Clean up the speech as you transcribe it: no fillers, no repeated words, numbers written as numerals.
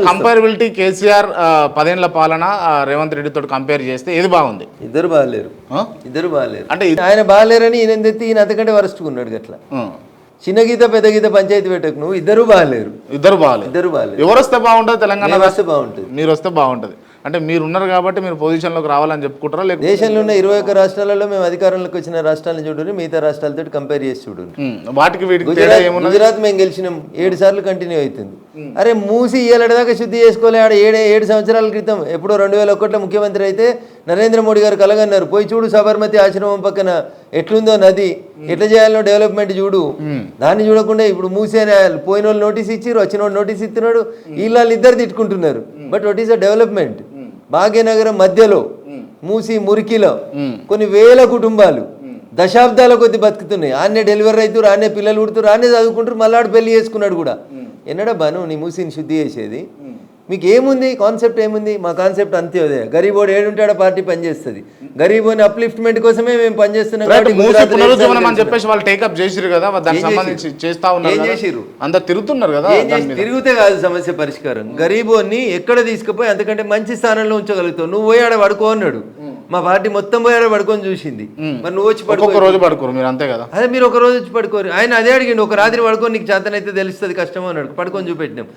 కంపేరబిలిటీ కేసీఆర్ 10 ఏళ్ల పాలన రేవంత్ రెడ్డి తోటి కంపేర్ చేస్తే ఏది బాగుంది? ఇద్దరు బాగాలేరు, ఆ? ఇద్దరు బాగాలేరు. అంటే ఆయన బాగాలేరని ఈయన తెత్తి ఈయన అంతకంటే వరస్టుకున్నాడు గట్లా. చిన్న గీత పెద్ద గీత పంచాయతీ పెట్టకు నువ్వు, ఇద్దరు బాగాలేరు, ఇద్దరు బాగాలేదు. ఇద్దరు బాగాలేరు. ఎవరు వస్తే బాగుంటుంది తెలంగాణ? వస్తే బాగుంటుంది. మీరు వస్తే బాగుంటుంది అంటే మీరు ఉన్నారు కాబట్టి మీరు పొజిషన్లోకి రావాలని చెప్పుకుంటారా? లేకపోతే దేశంలో ఉన్న 21 రాష్ట్రాలలో మేము అధికారంలోకి వచ్చిన రాష్ట్రాలను చూడండి, మిగతా రాష్ట్రాలతో కంపేర్ చేసి చూడండి. వాటికి వీటికి తేడా ఏమున్నది? గుజరాత్ మేము గెలిచినాం 7 సార్లు కంటిన్యూ అవుతుంది. అరే మూసి ఏళ్ళదాకా శుద్ధి చేసుకోలే. ఆడ 7 సంవత్సరాల క్రితం ఎప్పుడో 2001లో ముఖ్యమంత్రి అయితే నరేంద్ర మోడీ గారు కలగన్నారు, పోయి చూడు సబర్మతి ఆశ్రమం పక్కన ఎట్లుందో నది, ఎట్లా చేయాలో డెవలప్మెంట్ చూడు. దాన్ని చూడకుండా ఇప్పుడు మూసి అని పోయిన వాళ్ళు నోటీస్ ఇచ్చారు, వచ్చిన వాళ్ళు నోటీస్ ఇస్తున్నాడు, వీళ్ళు ఇద్దరు తిట్టుకుంటున్నారు. But what is a development? Bhagyanagaram మధ్యలో మూసి మురికిలో కొన్ని వేల కుటుంబాలు దశాబ్దాల కొద్ది బతుకుతున్నాయి. ఆన్నే డెలివరీ అవుతారు, ఆన్నే పిల్లలు పుడుతారు, ఆన్నే చదువుకుంటారు, మళ్ళాడు పెళ్లి చేసుకున్నాడు కూడా. ఎన్నడా బాను నీ మూసిని శుద్ధి చేసేది? మీకు ఏముంది కాన్సెప్ట్? ఏముంది? మా కాన్సెప్ట్ అంతే. అదే గరీబోడు ఏడుంటాడో పార్టీ పనిచేస్తుంది. గరీబోని అప్లిఫ్ట్మెంట్ కోసమే మేము పనిచేస్తున్నాం. చెప్పేసి వాళ్ళు టేకప్ చేసిరు కదా, దానికి సంబంధించి చేస్తా ఉన్నారు. ఏం చేసిరు? అంతా తిరుగుతున్నారు కదా. తిరిగితే కాదు సమస్య పరిష్కారం. గరీబోని ఎక్కడ తీసుకుపోయి అంతకంటే మంచి స్థానంలో ఉంచగలుగుతావు. నువ్వు పోయి ఆడ పడుకో అన్నాడు. మా పార్టీ మొత్తం పోయి ఆడ పడుకొని చూసింది. మరి నువ్వు వచ్చి ఒక్కొక్క రోజు పడుకోరు మీరు, అంతే కదా? అదే మీరు ఒక రోజు వచ్చి పడుకోరు. ఆయన అదే అడిగిండు, ఒక రాత్రి పడుకొని నీకు చేతనైతే తెలుస్తుంది కష్టమో అన్నాడు. పడుకొని చూపెట్టినాం.